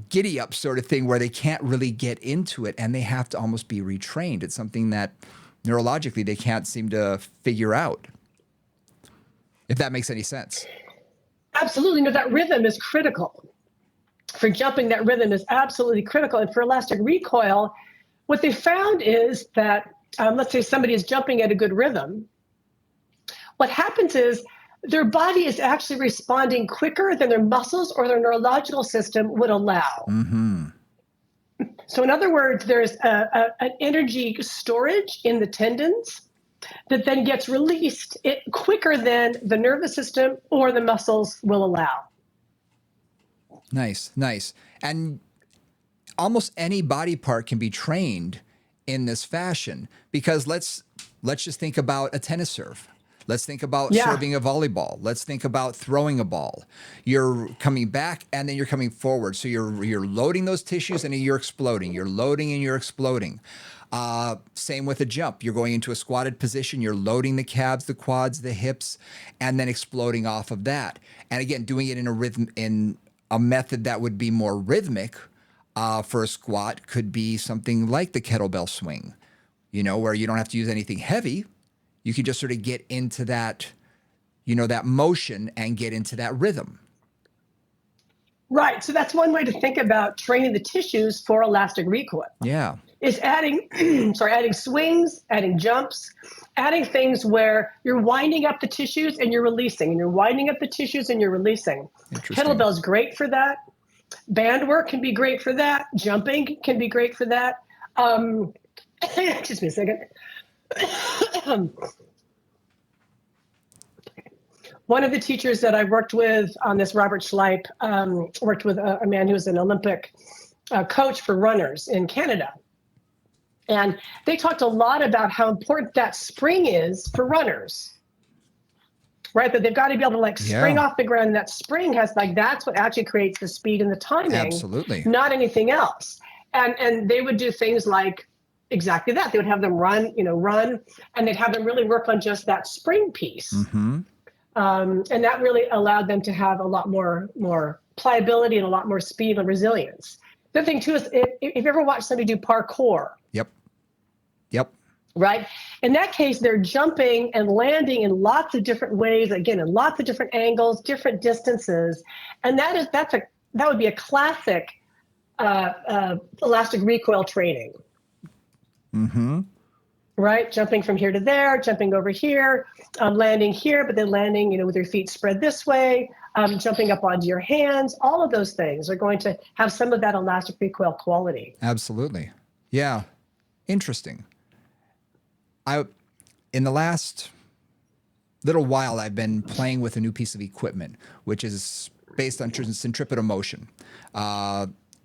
giddy up sort of thing where they can't really get into it and they have to almost be retrained. It's something that neurologically they can't seem to figure out. If that makes any sense. Absolutely. No, that rhythm is critical. For jumping, that rhythm is absolutely critical. And for elastic recoil, what they found is that, let's say somebody is jumping at a good rhythm. What happens is their body is actually responding quicker than their muscles or their neurological system would allow. Mm-hmm. So in other words, there's an energy storage in the tendons that then gets released quicker than the nervous system or the muscles will allow. Nice. And almost any body part can be trained in this fashion because let's just think about a tennis serve. Let's think about serving a volleyball. Let's think about throwing a ball. You're coming back and then you're coming forward. So you're loading those tissues and then you're exploding. You're loading and you're exploding. Same with a jump. You're going into a squatted position. You're loading the calves, the quads, the hips, and then exploding off of that. And again, doing it in a rhythm, in a method that would be more rhythmic. For a squat could be something like the kettlebell swing, where you don't have to use anything heavy. You can just sort of get into that, that motion and get into that rhythm. Right. So that's one way to think about training the tissues for elastic recoil. Yeah. Is adding, adding swings, adding jumps, adding things where you're winding up the tissues and you're releasing, and you're winding up the tissues and you're releasing. Kettlebell's great for that. Band work can be great for that. Jumping can be great for that. Excuse me a second. One of the teachers that I worked with on this, Robert Schleip, worked with a man who was an Olympic coach for runners in Canada. And they talked a lot about how important that spring is for runners. Right, that they've got to be able to spring off the ground. And that spring has that's what actually creates the speed and the timing. Absolutely. Not anything else. And they would do things like exactly that. They would have them run, and they'd have them really work on just that spring piece. Mm-hmm. And that really allowed them to have a lot more pliability and a lot more speed and resilience. The thing too is if you ever watch somebody do parkour. Yep. right? In that case, they're jumping and landing in lots of different ways, again, in lots of different angles, different distances. And that would be a classic elastic recoil training. Mm-hmm. Right? Jumping from here to there, jumping over here, landing here, but then landing, with your feet spread this way, jumping up onto your hands. All of those things are going to have some of that elastic recoil quality. Absolutely. Yeah. Interesting. In the last little while, I've been playing with a new piece of equipment, which is based on centripetal motion.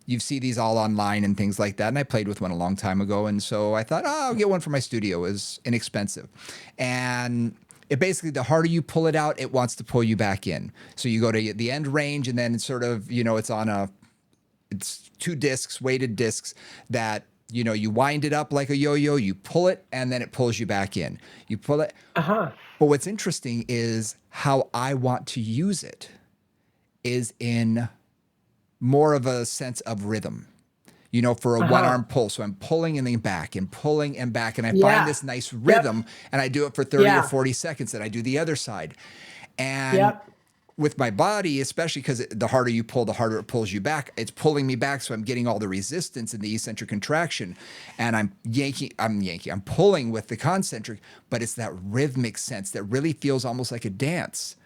You see these all online and things like that. And I played with one a long time ago. And so I thought, I'll get one for my studio. It was inexpensive. And it basically, the harder you pull it out, it wants to pull you back in. So you go to the end range and then it's sort of, it's two discs, weighted discs that, you wind it up like a yo-yo, you pull it, and then it pulls you back in. You pull it. Uh-huh. But what's interesting is how I want to use it is in more of a sense of rhythm, for a one-arm pull. So I'm pulling and then back and pulling and back. And I find this nice rhythm and I do it for 30 or 40 seconds and I do the other side. And with my body, especially because the harder you pull, the harder it pulls you back. It's pulling me back. So I'm getting all the resistance in the eccentric contraction and I'm pulling with the concentric, but it's that rhythmic sense that really feels almost like a dance.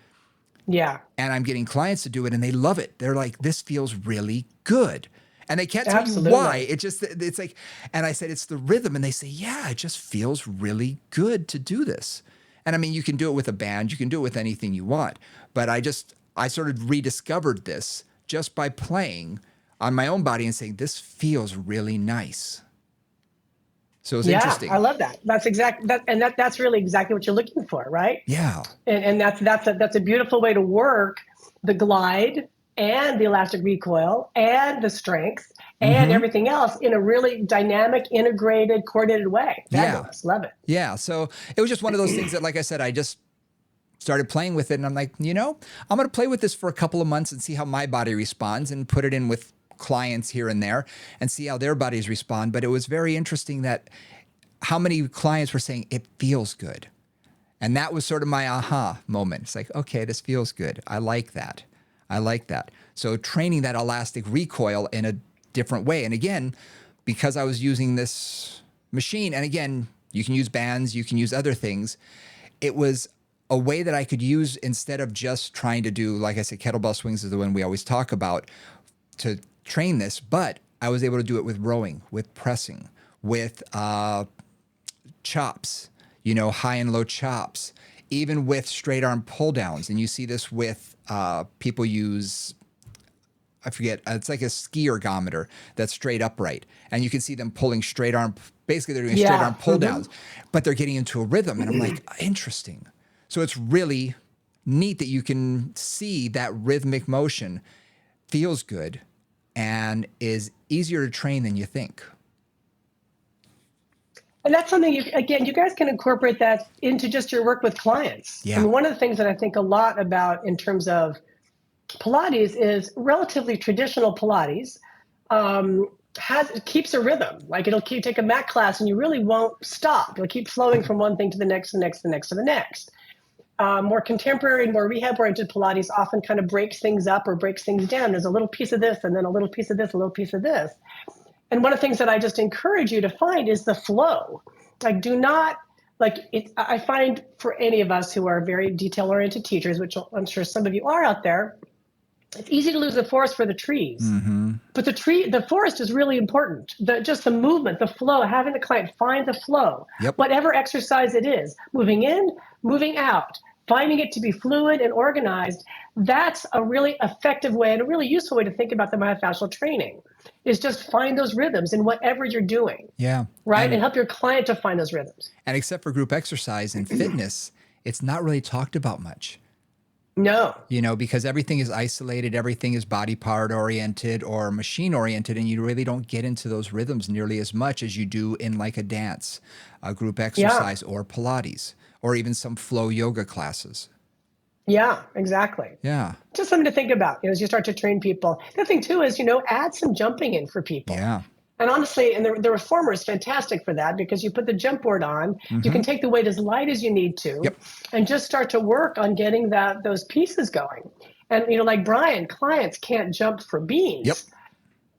Yeah. And I'm getting clients to do it and they love it. They're like, this feels really good. And they can't tell Absolutely. you why. It's like, and I said, it's the rhythm. And they say, yeah, it just feels really good to do this. And I mean, you can do it with a band, you can do it with anything you want. But I sort of rediscovered this just by playing on my own body and saying, this feels really nice. So it's interesting. I love that. That's really exactly what you're looking for, right? Yeah. And that's a beautiful way to work the glide and the elastic recoil and the strength and everything else in a really dynamic, integrated, coordinated way. Fabulous. Love it. Yeah. So it was just one of those things that, like I said, I just started playing with it and I'm like, I'm going to play with this for a couple of months and see how my body responds and put it in with clients here and there and see how their bodies respond. But it was very interesting that how many clients were saying it feels good. And that was sort of my aha moment. It's like, okay, this feels good. I like that. So training that elastic recoil in a different way. And again, because I was using this machine, and again, you can use bands, you can use other things. It was a way that I could use instead of just trying to do, like I said, kettlebell swings is the one we always talk about to train this, but I was able to do it with rowing, with pressing, with chops, high and low chops, even with straight arm pull downs. And you see this with people use, I forget, it's like a ski ergometer that's straight upright. And you can see them pulling straight arm, basically they're doing straight arm pull downs, but they're getting into a rhythm. And I'm like, interesting. So it's really neat that you can see that rhythmic motion feels good and is easier to train than you think. And that's something, you guys can incorporate that into just your work with clients. Yeah. I mean, one of the things that I think a lot about in terms of Pilates is relatively traditional Pilates it keeps a rhythm. Like take a mat class and you really won't stop. It'll keep flowing from one thing to the next, the next, the next, to the next. More contemporary, more rehab-oriented Pilates often kind of breaks things up or breaks things down. There's a little piece of this and then a little piece of this, a little piece of this. And one of the things that I just encourage you to find is the flow. I find for any of us who are very detail-oriented teachers, which I'm sure some of you are out there, it's easy to lose the forest for the trees. Mm-hmm. But the forest is really important. Just the movement, the flow, having the client find the flow, whatever exercise it is, moving in, moving out, finding it to be fluid and organized. That's a really effective way and a really useful way to think about the myofascial training, is just find those rhythms in whatever you're doing. Yeah. Right? And help your client to find those rhythms. And except for group exercise and fitness, it's not really talked about much. No. Because everything is isolated, everything is body part oriented or machine oriented, and you really don't get into those rhythms nearly as much as you do in like a dance, a group exercise, or Pilates, or even some flow yoga classes. Yeah, exactly. Yeah. Just something to think about, as you start to train people. The thing too is, add some jumping in for people. Yeah. And honestly, and the reformer is fantastic for that, because you put the jump board on, you can take the weight as light as you need to, Yep. and just start to work on getting those pieces going. And like Brian, clients can't jump for Yep. beans.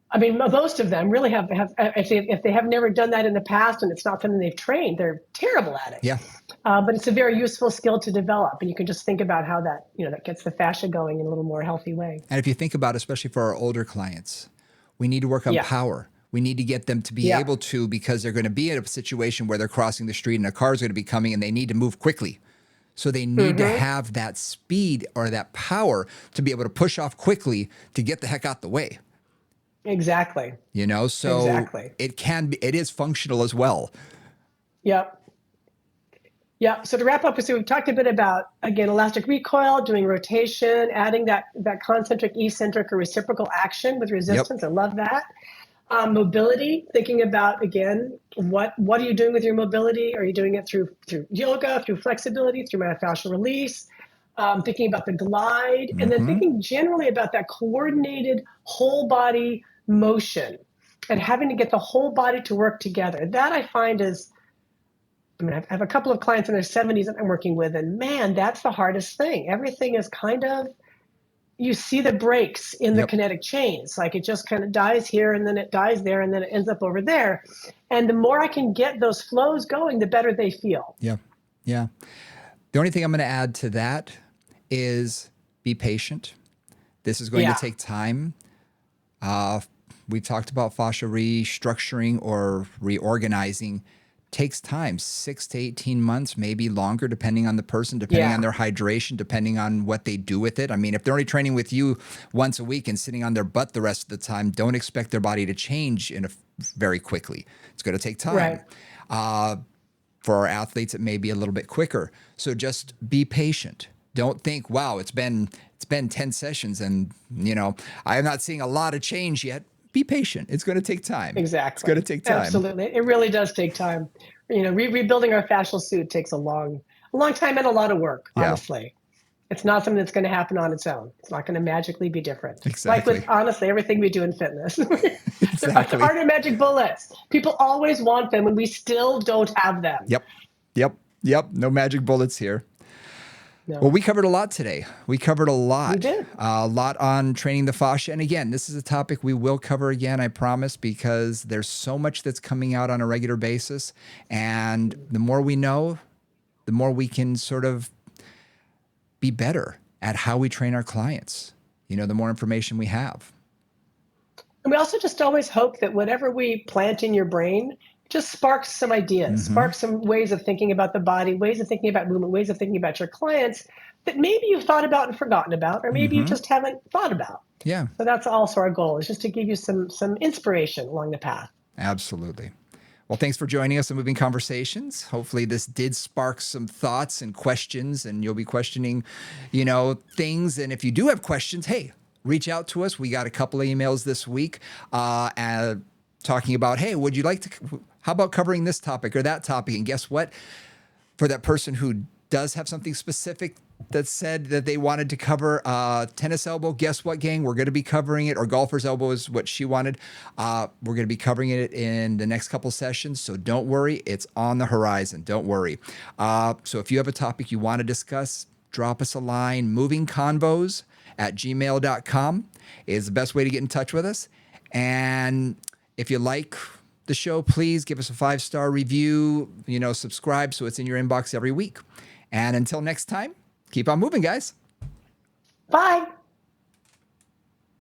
I mean, most of them really have if they have never done that in the past and it's not something they've trained, they're terrible at it. Yeah. But it's a very useful skill to develop, and you can just think about how that that gets the fascia going in a little more healthy way. And if you think about it, especially for our older clients, we need to work on Yeah. power. We need to get them to be Yeah. able to, because they're going to be in a situation where they're crossing the street and a car is going to be coming and they need to move quickly. So they need to have that speed or that power to be able to push off quickly to get the heck out the way. Exactly. So Exactly. it is functional as well. Yep. Yeah. So to wrap up, so we've talked a bit about, again, elastic recoil, doing rotation, adding that concentric, eccentric, or reciprocal action with resistance. I love that. Mobility, thinking about, again, what are you doing with your mobility? Are you doing it through yoga, through flexibility, through myofascial release? Thinking about the glide, and then thinking generally about that coordinated whole body motion and having to get the whole body to work together. That I find is, I have a couple of clients in their 70s that I'm working with, and man, that's the hardest thing. Everything is kind of, you see the breaks in the kinetic chains. Like it just kind of dies here and then it dies there and then it ends up over there. And the more I can get those flows going, the better they feel. Yeah. Yeah. The only thing I'm going to add to that is be patient. This is going to take time. We talked about fascia restructuring or reorganizing. Takes time, 6 to 18 months, maybe longer, depending on the person, depending on their hydration, depending on what they do with it. I mean, if they're only training with you once a week and sitting on their butt the rest of the time, don't expect their body to change very quickly. It's going to take time. Right. For our athletes, it may be a little bit quicker. So just be patient. Don't think, wow, it's been 10 sessions and, I am not seeing a lot of change yet. Be patient. It's going to take time. Exactly. It's going to take time. Absolutely. It really does take time. Rebuilding our fascial suit takes a long time and a lot of work, honestly. It's not something that's going to happen on its own. It's not going to magically be different. Exactly. Like with, honestly, everything we do in fitness. Exactly. There aren't magic bullets. People always want them, and we still don't have them. Yep. No magic bullets here. No. Well, we covered a lot today. We covered a lot. We did. A lot on training the fascia. And again, this is a topic we will cover again, I promise, because there's so much that's coming out on a regular basis. And the more we know, the more we can sort of be better at how we train our clients. The more information we have. And we also just always hope that whatever we plant in your brain just sparks some ideas, sparks some ways of thinking about the body, ways of thinking about movement, ways of thinking about your clients that maybe you've thought about and forgotten about, or maybe you just haven't thought about. Yeah. So that's also our goal, is just to give you some inspiration along the path. Absolutely. Well, thanks for joining us on Moving Conversations. Hopefully this did spark some thoughts and questions, and you'll be questioning, things. And if you do have questions, hey, reach out to us. We got a couple of emails this week talking about, hey, would you like to, how about covering this topic or that topic? And guess what? For that person who does have something specific that said that they wanted to cover tennis elbow, guess what, gang? We're going to be covering it, or golfer's elbow is what she wanted. We're going to be covering it in the next couple sessions. So don't worry. It's on the horizon. Don't worry. So if you have a topic you want to discuss, drop us a line. movingconvos@gmail.com is the best way to get in touch with us. And if you like the show, please give us a 5-star review, subscribe so it's in your inbox every week. And until next time, keep on moving, guys. Bye.